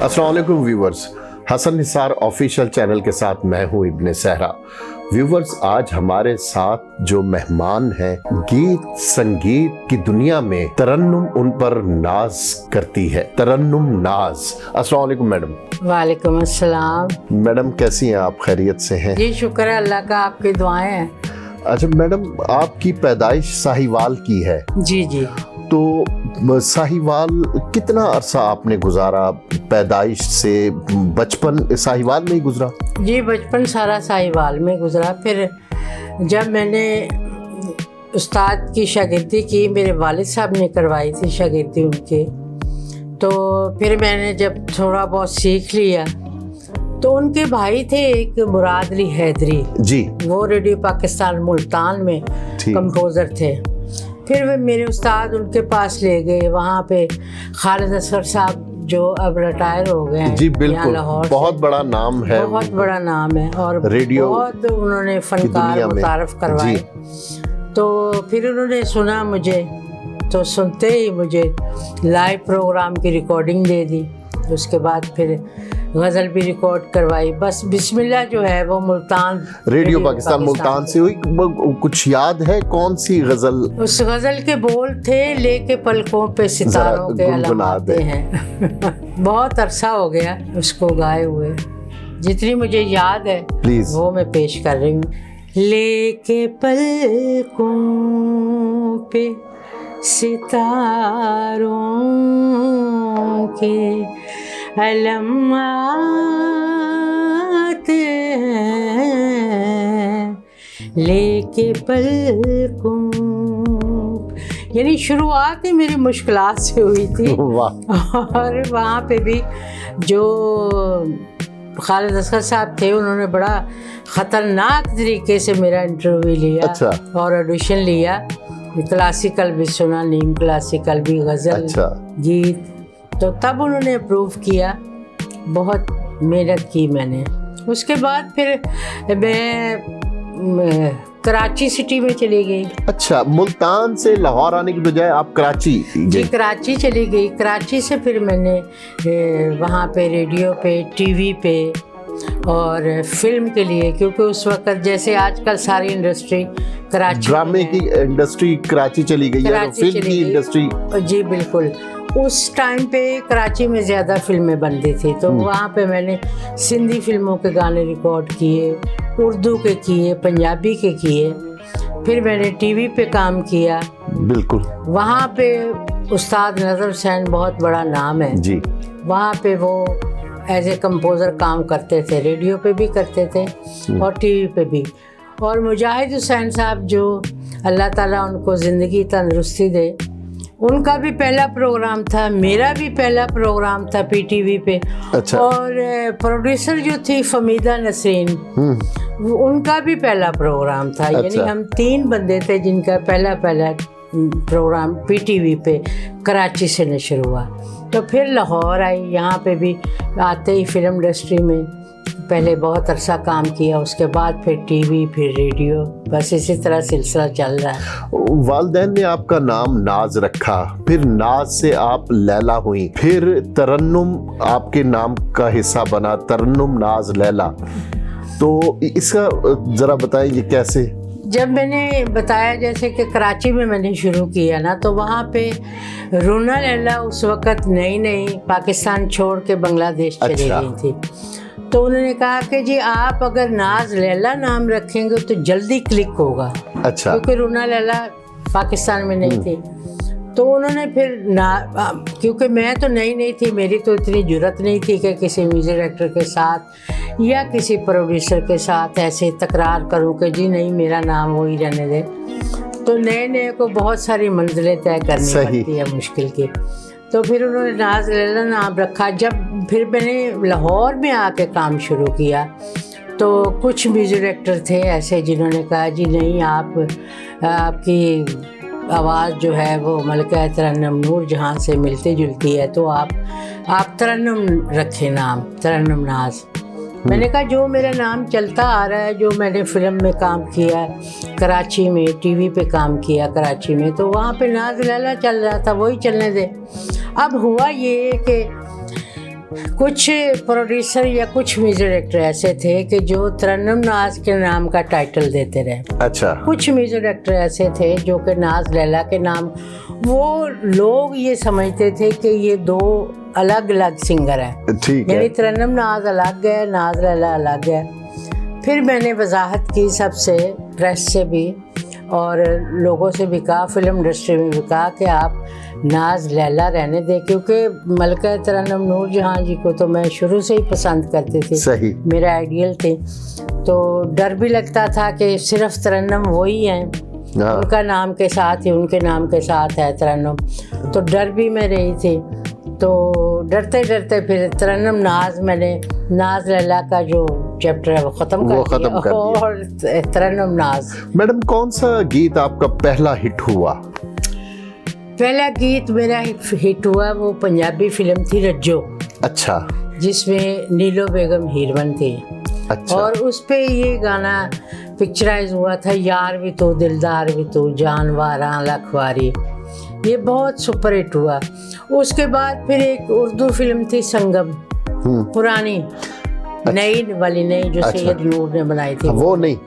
अस्सलाम वालेकुम viewers, Hasan Nisar official channel के साथ मैं हूं इब्ने सहरा। व्यूवर्स, आज हमारे साथ जो मेहमान हैं, गीत संगीत की दुनिया में तरन्नुम उन पर नाज करती है, तरन्नुम नाज। अस्सलाम वालेकुम मैडम। वालेकुम अस्सलाम। मैडम कैसी हैं आप, खैरियत से हैं? जी शुक्र है अल्लाह का, आपकी दुआएं हैं। अच्छा मैडम, आपकी पैदाइश साहिवाल की है। जी जी। तो साहिवाल कितना अरसा आपने गुजारा? पैदाइश से बचपन साहिवाल में ही गुजरा? जी, बचपन सारा साहिवाल में गुजरा। फिर जब मैंने उस्ताद की शागिर्दी की, मेरे वालिद साहब ने करवाई थी शागिर्दी उनके, तो फिर मैंने जब थोड़ा बहुत सीख लिया तो उनके भाई थे एक मुराद अली हैदरी जी, वो रेडियो पाकिस्तान मुल्तान में कंपोज़र थे। फिर वे मेरे उस्ताद उनके पास ले गए। वहाँ पे खालिद असगर साहब जो अब रिटायर हो गए हैं, जी बिल्कुल, बहुत बड़ा नाम है, बहुत बड़ा नाम है, और रेडियो बहुत उन्होंने फनकार मुतारफ करवाए। तो फिर उन्होंने सुना मुझे, तो सुनते ही मुझे लाइव प्रोग्राम की रिकॉर्डिंग दे दी। उसके बाद फिर गज़ल भी रिकॉर्ड करवाई। बस बिस्मिल्लाह जो है वो मुल्तान रेडियो पाकिस्तान मुल्तान से हुई। कुछ याद है कौन सी गज़ल? उस गज़ल के बोल थे, लेके पलकों पे सितारों के अलमाते हैं। बहुत अरसा हो गया उसको गाए हुए। जितनी मुझे याद है प्लीज वो मैं पेश कर रही हूँ। लेके पलकों पे सितारों के अलमाते हैं, लेके पलकों। यानी शुरुआत ही मेरी मुश्किलात से हुई थी। और वहाँ पे भी जो खालिद असगर साहब थे, उन्होंने बड़ा ख़तरनाक तरीके से मेरा इंटरव्यू लिया। अच्छा। और ऑडिशन लिया। क्लासिकल भी सुना, नीम क्लासिकल भी, गज़ल, गीत। तो तब उन्होंने अप्रूव किया। बहुत मेहनत की मैंने। उसके बाद फिर मैं कराची सिटी में चली गई। अच्छा, मुल्तान से लाहौर आने की बजाय आप कराची? जी, कराची चली गई। कराची से फिर मैंने वहाँ पे रेडियो पे, टीवी पे और फिल्म के लिए, क्योंकि उस वक्त जैसे आजकल सारी इंडस्ट्री कराची, ड्रामे की इंडस्ट्री कराची चली गई है, फिल्म की इंडस्ट्री। जी बिल्कुल। उस टाइम पे कराची में ज़्यादा फिल्में बनती थी, तो वहाँ पे मैंने सिंधी फिल्मों के गाने रिकॉर्ड किए, उर्दू के किए, पंजाबी के किए। फिर मैंने टीवी पे काम किया। बिल्कुल। वहाँ पे उस्ताद नज़र हुसैन बहुत बड़ा नाम है जी। वहाँ पे वो एज ए कंपोज़र काम करते थे, रेडियो पे भी करते थे और टीवी पे भी। और मुजाहिद हुसैन साहब, जो अल्लाह ताला उनको ज़िंदगी तंदुरुस्ती दे, उनका भी पहला प्रोग्राम था, मेरा भी पहला प्रोग्राम था पीटीवी पे। अच्छा। और प्रोड्यूसर जो थी फमीदा नसरीन, उनका भी पहला प्रोग्राम था। अच्छा। यानी हम 3 बंदे थे जिनका पहला प्रोग्राम पीटीवी पे कराची से नशर हुआ। तो फिर लाहौर आई। यहाँ पे भी आते ही फिल्म इंडस्ट्री में पहले बहुत अरसा काम किया, उसके बाद फिर टीवी, फिर रेडियो, बस इसी तरह सिलसिला चल रहा है। वालिदैन ने आपका नाम नाज रखा, फिर नाज से आप लैला हुई, फिर तरन्नुम आपके नाम का हिस्सा बना, तरन्नुम नाज लैला। तो इसका ज़रा बताएंगे कैसे? जब मैंने बताया जैसे कि कराची में मैंने शुरू किया ना, तो वहाँ पे रूना लैला उस वक़्त नई नई पाकिस्तान छोड़ के बांग्लादेश चली गई थी। तो उन्होंने कहा कि जी आप अगर नाज लैला नाम रखेंगे तो जल्दी क्लिक होगा। अच्छा। क्योंकि रूना लैला पाकिस्तान में नहीं थी। तो उन्होंने फिर क्योंकि मैं तो नई थी, मेरी तो इतनी जुर्रत नहीं थी कि किसी म्यूज़िक डायरेक्टर के साथ या किसी प्रोड्यूसर के साथ ऐसे तकरार करूं कि जी नहीं मेरा नाम वही रहने दे। तो नए को बहुत सारी मंजिलें तय करनी पड़ती है मुश्किल की। तो फिर उन्होंने नाज लैला नाम रखा। जब फिर मैंने लाहौर में आके काम शुरू किया, तो कुछ म्यूज़िक डायरेक्टर थे ऐसे जिन्होंने कहा जी नहीं, आपकी आवाज़ जो है वो मलका तरन्नुम नूर जहाँ से मिलती जुलती है, तो आप तरन्नुम रखें नाम, तरन्नुम नाज। मैंने कहा जो मेरा नाम चलता आ रहा है, जो मैंने फिल्म में काम किया कराची में, टीवी पे काम किया कराची में, तो वहाँ पे नाज लैला चल रहा था, वही चलने दे। अब हुआ ये कि कुछ प्रोड्यूसर या कुछ म्यूजिक डायरेक्टर ऐसे थे कि जो तरन्नुम नाज के नाम का टाइटल देते रहे। अच्छा। कुछ म्यूजिक डायरेक्टर ऐसे थे जो कि नाज लैला के नाम, वो लोग ये समझते थे कि ये दो अलग अलग सिंगर हैं। ठीक है। यानी तरन्नुम नाज अलग है, नाज लैला अलग है। फिर मैंने वजाहत की सबसे, प्रेस से भी और लोगों से भी कहा, फिल्म इंडस्ट्री में भी कहा कि आप नाज लैला रहने दें, क्योंकि मलका तरन्नुम नूर जहाँ जी को तो मैं शुरू से ही पसंद करती थी। सही। मेरा आइडियल थे। तो डर भी लगता था कि सिर्फ तरन्नुम वही हैं, उनका नाम के साथ ही, उनके नाम के साथ है तरन्नुम, तो डर भी मैं रही थी। तो डरते डरते फिर तरन्नुम नाज, मैंने नाज लैला का जो चैप्टर है वो ख़त्म कर दिया और तरन्नुम नाज। मैडम, कौन सा गीत आपका पहला हिट हुआ? पहला गीत मेरा हिट हुआ वो पंजाबी फिल्म थी रज्जो। अच्छा। जिसमें नीलो बेगम हीरोइन थी। अच्छा। और उस पे ये गाना पिक्चराइज हुआ था, यार भी तो दिलदार भी तो जानवारा लखवारी, ये बहुत सुपर हिट हुआ। उसके बाद फिर एक उर्दू फिल्म थी संगम, पुरानी, नई वाली नहीं, जो सैयद नूर ने बनाई थी, वो नहीं।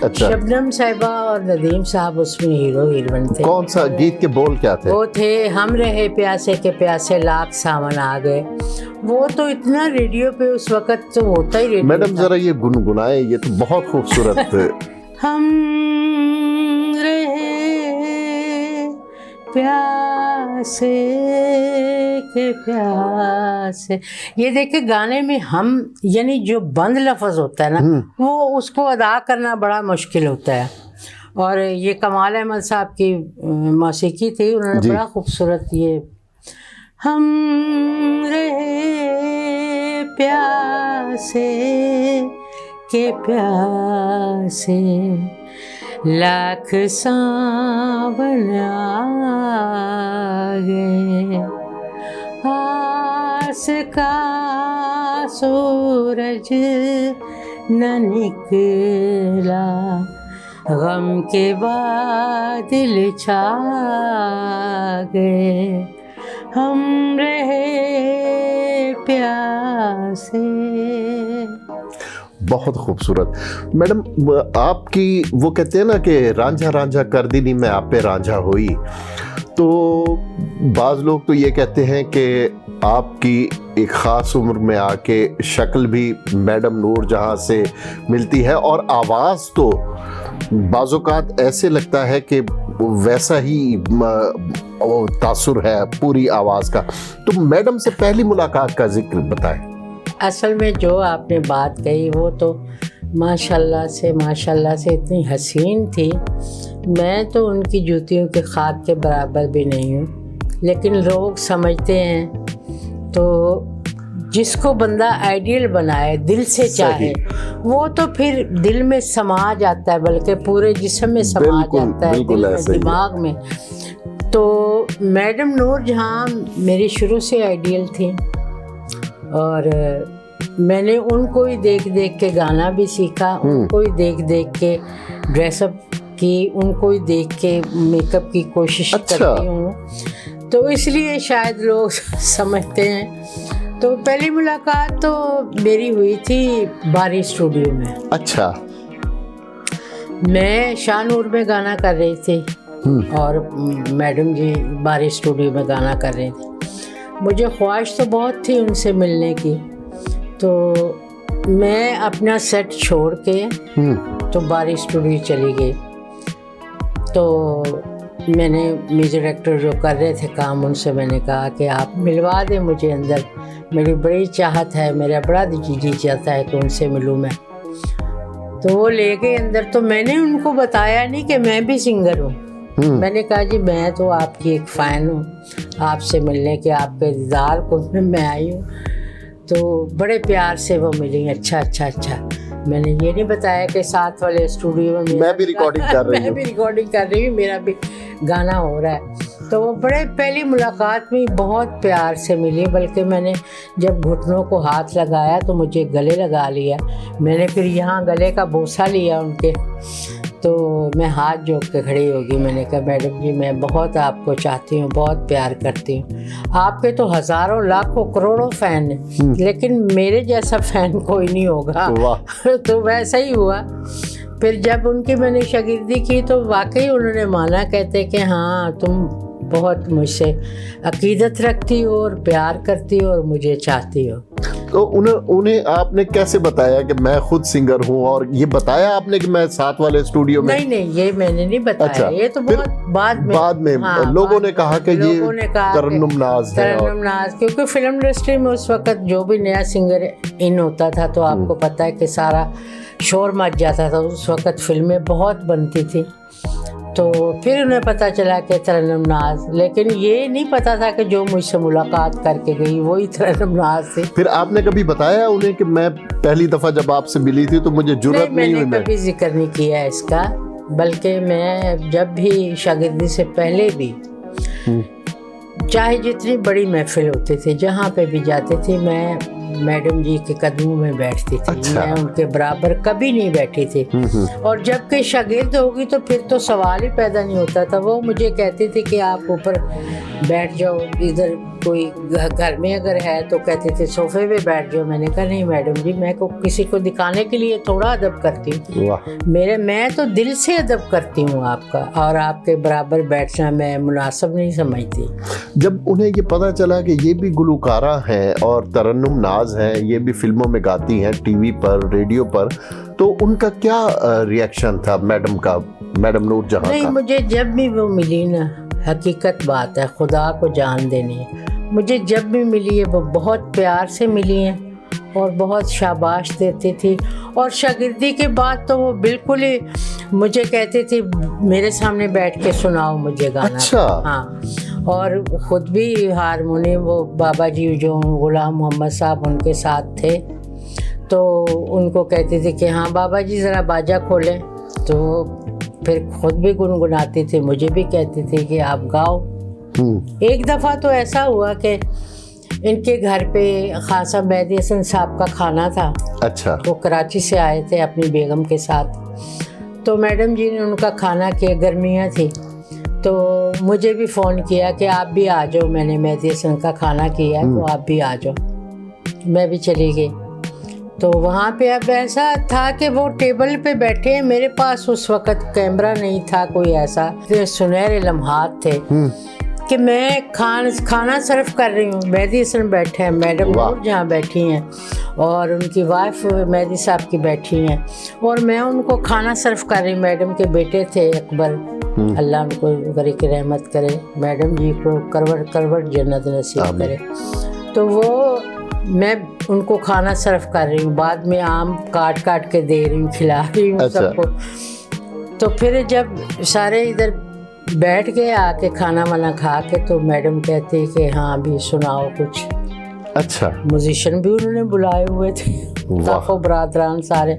अच्छा। शबनम साहिबा और नदीम साहब उसमें हीरो हीरोइन थे। कौन सा गीत के बोल क्या थे? वो थे, हम रहे प्यासे के प्यासे लाख सावन आ गए। वो तो इतना रेडियो पे उस वक्त तो होता ही रेडियो। मैडम जरा ये गुनगुनाए, ये तो बहुत खूबसूरत। हम रहे प्यासे के प्यासे, ये देखे गाने में हम, यानी जो बंद लफ्ज होता है ना, वो उसको अदा करना बड़ा मुश्किल होता है। और ये कमाल अहमद साहब की मौसीकी थी, उन्होंने बड़ा खूबसूरत ये, हम रहे प्यासे के प्यासे लाख सावन आ गए, आस का सूरज न निकला, गम के बादल छा गए, हम रहे प्यासे। बहुत खूबसूरत। मैडम, आपकी वो कहते हैं ना कि रांझा रांझा कर दी नी मैं आप पे रांझा हुई, तो बाज़ लोग तो ये कहते हैं कि आपकी एक ख़ास उम्र में आके शक्ल भी मैडम नूर जहाँ से मिलती है और आवाज़ तो बाज़ोकात ऐसे लगता है कि वैसा ही तासुर है पूरी आवाज़ का। तो मैडम से पहली मुलाकात का जिक्र बताएं। असल में जो आपने बात कही वो तो माशाल्लाह से इतनी हसीन थी, मैं तो उनकी जूतियों के खाक के बराबर भी नहीं हूँ, लेकिन लोग समझते हैं। तो जिसको बंदा आइडियल बनाए, दिल से चाहे, वो तो फिर दिल में समा जाता है, बल्कि पूरे जिस्म में समा जाता है, दिल में, दिमाग में। तो मैडम नूर जहाँ मेरी शुरू से आइडियल थी, और मैंने उनको ही देख देख के गाना भी सीखा, उनको ही देख देख के ड्रेसअप की, उनको ही देख के मेकअप की कोशिश करती हूँ, तो इसलिए शायद लोग समझते हैं। तो पहली मुलाकात तो मेरी हुई थी बारी स्टूडियो में। अच्छा। मैं शाहनूर में गाना कर रही थी और मैडम जी बारी स्टूडियो में गाना कर रही थी। मुझे ख्वाहिश तो बहुत थी उनसे मिलने की, तो मैं अपना सेट छोड़ के तो बारी स्टूडियो चली गई। तो मैंने म्यूजिक डायरेक्टर जो कर रहे थे काम, उनसे मैंने कहा कि आप मिलवा दें मुझे अंदर, मेरी बड़ी चाहत है, मेरा बड़ा जी चाहता है कि उनसे मिलूं मैं। तो वो ले गए अंदर। तो मैंने उनको बताया नहीं कि मैं भी सिंगर हूँ। मैंने कहा जी मैं तो आपकी एक फ़ैन हूँ, आपसे मिलने के, आपके दीदार को मैं आई हूँ। तो बड़े प्यार से वो मिली। अच्छा। मैंने ये नहीं बताया कि साथ वाले स्टूडियो में मैं भी रिकॉर्डिंग कर रही हूँ, मेरा भी गाना हो रहा है। तो वो बड़े, पहली मुलाकात में बहुत प्यार से मिली, बल्कि मैंने जब घुटनों को हाथ लगाया तो मुझे गले लगा लिया। मैंने फिर यहाँ गले का बोसा लिया उनके। तो मैं हाथ जोड़ के खड़ी होगी, मैंने कहा मैडम जी मैं बहुत आपको चाहती हूँ, बहुत प्यार करती हूँ, आपके तो हज़ारों लाखों करोड़ों फ़ैन हैं, लेकिन मेरे जैसा फ़ैन कोई नहीं होगा। तो वैसा ही हुआ। फिर जब उनकी मैंने शागिर्दी की तो वाकई उन्होंने माना, कहते कि हाँ तुम बहुत मुझसे अकीदत रखती हो और प्यार करती हो और मुझे चाहती हो। तो उन्हें आपने कैसे बताया कि मैं खुद सिंगर हूँ, और ये बताया आपने कि मैं साथ वाले स्टूडियो में? नहीं, ये मैंने नहीं बताया। अच्छा, ये तो बहुत बाद में हाँ, लोगों ने कहा कि ये तरन्नुम नाज है। तरन्नुम नाज, क्योंकि फिल्म इंडस्ट्री में उस वक्त जो भी नया सिंगर इन होता था तो आपको पता है कि सारा शोर मच जाता था। उस वक्त फिल्में बहुत बनती थी, तो फिर उन्हें पता चला कि तरन्नुम नाज, लेकिन ये नहीं पता था कि जो मुझसे मुलाकात करके गई वही तरन्नुम नाज थी। फिर आपने कभी बताया उन्हें कि मैं पहली दफ़ा जब आपसे मिली थी तो मुझे जुर्रत नहीं हुई? मैंने कभी जिक्र नहीं किया इसका, बल्कि मैं जब भी शागिर्दी से पहले भी चाहे जितनी बड़ी महफिल होती थी, जहाँ पे भी जाते थे, मैं मैडम जी के कदमों में बैठती थी। अच्छा। मैं उनके बराबर कभी नहीं बैठी थी। और जब के शागिर्द होगी तो फिर तो सवाल ही पैदा नहीं होता था। वो मुझे कहती थी कि आप ऊपर बैठ जाओ, इधर कोई घर में अगर है तो कहते थे सोफे पे बैठ जाओ। मैंने कहा नहीं मैडम जी, मैं को किसी को दिखाने के लिए थोड़ा अदब करती हूँ, मैं तो दिल से अदब करती हूँ आपका, और आपके बराबर बैठना मैं मुनासिब नहीं समझती। जब उन्हें ये पता चला कि ये भी गुलकारा हैं और तरन्नुम नाज हैं, ये भी फिल्मों में गाती हैं, टीवी पर, रेडियो पर, तो उनका क्या रिएक्शन था मैडम का, मैडम नूरजहां का? नहीं, मुझे जब भी वो मिली ना, हकीकत बात है, खुदा को जान देनी है, मुझे जब भी मिली है वो बहुत प्यार से मिली हैं और बहुत शाबाश देती थी। और शागिर्दी के बाद तो वो बिल्कुल ही मुझे कहती थी मेरे सामने बैठ के सुनाओ मुझे गाना। अच्छा। हाँ, और ख़ुद भी हारमोनियम, वो बाबा जी जो गुलाम मोहम्मद साहब उनके साथ थे, तो उनको कहती थी कि हाँ बाबा जी ज़रा बाजा खोलें, तो फिर खुद भी गुनगुनाती थी, मुझे भी कहती थी कि आप गाओ। एक दफ़ा तो ऐसा हुआ कि इनके घर पे खासा मेहदी हसन साहब का खाना था। अच्छा। वो कराची से आए थे अपनी बेगम के साथ, तो मैडम जी ने उनका खाना किया, गर्मियाँ थी, तो मुझे भी फ़ोन किया कि आप भी आ जाओ, मैंने मेहदी हसन का खाना किया है तो आप भी आ जाओ। मैं भी चली गई। तो वहाँ पे अब ऐसा था कि वो टेबल पे बैठे हैं, मेरे पास उस वक़्त कैमरा नहीं था कोई ऐसा, तो सुनहरे लम्हात थे कि मैं खाना सर्व कर रही हूँ, मेहदी हसन बैठे हैं, मैडम नूरजहां बैठी हैं और उनकी वाइफ मेहदी साहब की बैठी हैं, और मैं उनको खाना सर्व कर रही। मैडम के बेटे थे अकबर, अल्लाह उनको गरीक रहमत करे, मैडम जी को करवट जन्नत नसीब करे। तो वो मैं उनको खाना सर्व कर रही हूँ, बाद में आम काट के दे रही हूँ, खिला रही हूँ सबको। तो फिर जब सारे इधर बैठ गए आके खाना वाना खा के, तो मैडम कहती कि हाँ अभी सुनाओ कुछ। अच्छा। म्यूजिशियन भी उन्होंने बुलाए हुए थे, काफो बरादरान सारे।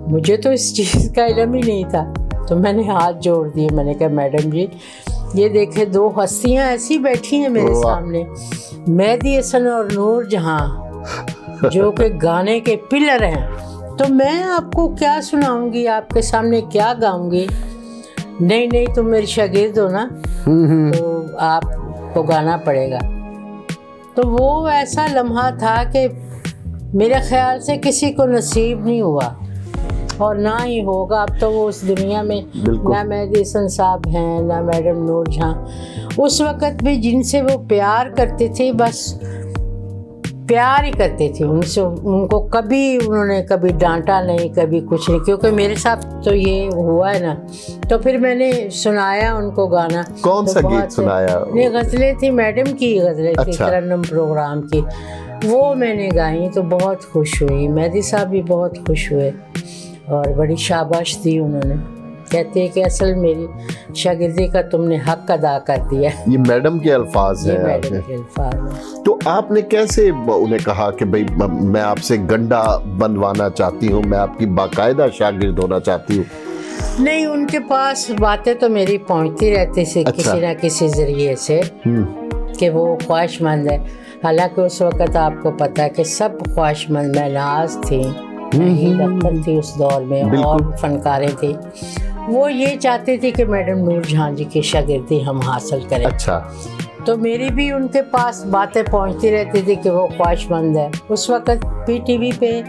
मुझे तो इस चीज़ का इल्म ही नहीं था, तो मैंने हाथ जोड़ दिए, मैंने कहा मैडम जी ये देखे दो हस्तियाँ ऐसी बैठी हैं मेरे सामने, मेहदी हसन और नूरजहां, जो कि गाने के पिलर हैं, तो मैं आपको क्या सुनाऊंगी, आपके सामने क्या गाऊंगी? नहीं तुम मेरी शागिर्द हो ना, तो आपको गाना पड़ेगा। तो वो ऐसा लम्हा था कि मेरे ख्याल से किसी को नसीब नहीं हुआ और ना ही होगा। अब तो वो उस दुनिया में ना मेहदी हसन साहब हैं, ना मैडम नूरजहां। उस वक़्त भी जिनसे वो प्यार करती थी, बस प्यार ही करती थी उनसे, उनको उन्होंने कभी डांटा नहीं, कभी कुछ नहीं, क्योंकि मेरे साथ तो ये हुआ है ना। तो फिर मैंने सुनाया उनको गाना। कौन सा गीत सुनाया? नहीं, गज़लें थी, मैडम की गज़लें थी, तरन्नुम प्रोग्राम की, वो मैंने गाई, तो बहुत खुश हुई। मेहदी साहब भी बहुत खुश हुए और बड़ी शाबाश दी उन्होंने। कहते हैं कि असल मेरी शागिर्दी का तुमने हक अदा कर दिया। ये मैडम के अल्फाज हैं। मैडम के अल्फाज। तो आपने कैसे उन्हें कहा कि भाई मैं आपसे गंडा बंधवाना चाहती हूँ, मैं आपकी बाकायदा शागिर्द होना चाहती हूँ? नहीं, उनके पास बातें तो मेरी पहुँचती रहती थी। अच्छा। किसी न किसी जरिए से कि वो ख्वाहिशमंद है। हालांकि उस वक़्त आपको पता है कि सब ख्वाहिशमंद महनाज थी, हील अख्तर थी उस दौर में, बिल्कुल। और फनकारें थे। वो ये चाहते थे कि मैडम नूर जहां जी की शागिर्दी हम हासिल करें। अच्छा। तो मेरी भी उनके पास बातें पहुंचती रहती थी कि वो ख्वाहिशमंद है। उस वक़्त PTV पे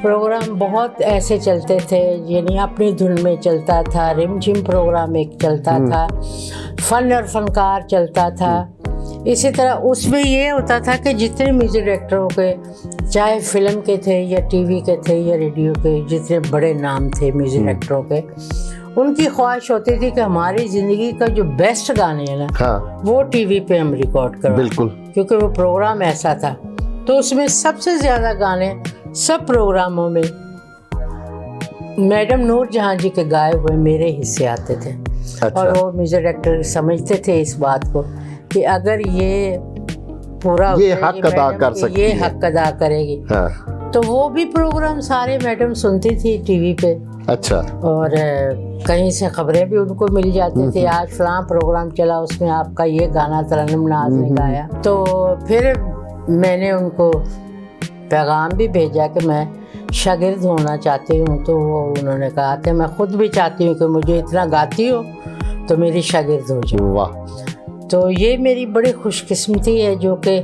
प्रोग्राम बहुत ऐसे चलते थे, यानी अपनी धुन में चलता था, रिमझिम प्रोग्राम एक चलता था, फन और फनकार चलता था। इसी तरह उसमें ये होता था कि जितने म्यूज़िक डायरेक्टरों के, चाहे फिल्म के थे या TV के थे या रेडियो के, जितने बड़े नाम थे म्यूज़िक डायरेक्टरों के, उनकी ख्वाहिश होती थी कि हमारी ज़िंदगी का जो बेस्ट गाने हैं ना, हाँ, वो TV पे हम रिकॉर्ड करें। बिल्कुल। क्योंकि वो प्रोग्राम ऐसा था। तो उसमें सबसे ज़्यादा गाने सब प्रोग्रामों में मैडम नूर जहां जी के गाए हुए मेरे हिस्से आते थे। अच्छा। और वो म्यूजिक डायरेक्टर समझते थे इस बात को कि अगर ये पूरा ये उतरेगी हक अदा मैडम कर कि सकती ये है। हक अदा करेगी, हाँ। तो वो भी प्रोग्राम सारे मैडम सुनती थी TV पे। अच्छा। और कहीं से खबरें भी उनको मिल जाती थी, आज फलां प्रोग्राम चला, उसमें आपका ये गाना तरन्नुम नाज ने गाया। तो फिर मैंने उनको पैगाम भी भेजा कि मैं शागिर्द होना चाहती हूँ। तो वो उन्होंने कहा कि मैं ख़ुद भी चाहती हूँ कि मुझे इतना गाती हो तो मेरी शागिर्द हो जाओ। वाह। तो ये मेरी बड़ी खुशकिस्मती है जो कि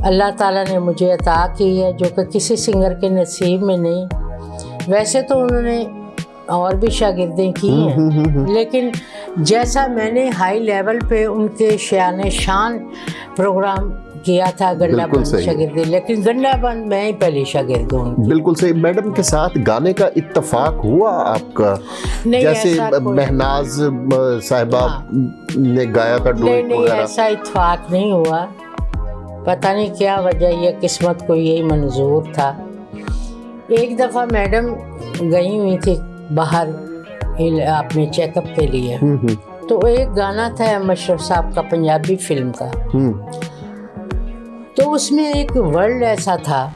अल्लाह ताला ने मुझे अता की है, जो कि किसी सिंगर के नसीब में नहीं। वैसे तो उन्होंने और भी शागिर्दें की हैं, लेकिन जैसा मैंने हाई लेवल पे उनके शान शान प्रोग्राम किया था गन्ना बिल्कुल बंद सही। शागिर्दी, लेकिन गन्ना बंद मैं ही पहली शागिर्द हूँ। बिल्कुल सही। मैडम के साथ गाने का इत्तेफाक हुआ आपका? नहीं, जैसे ऐसा कोई- महनाज साहिबा ने गाया था नहीं डुएट नहीं, वगैरह? ऐसा इत्तेफाक नहीं हुआ। पता नहीं क्या वजह, ये किस्मत को यही मंजूर था। एक दफ़ा मैडम गई हुई थी बाहर अपने चेकअप के लिए, तो एक गाना था मशरफ साहब का, पंजाबी फिल्म का। तो उसमें एक वर्ड ऐसा था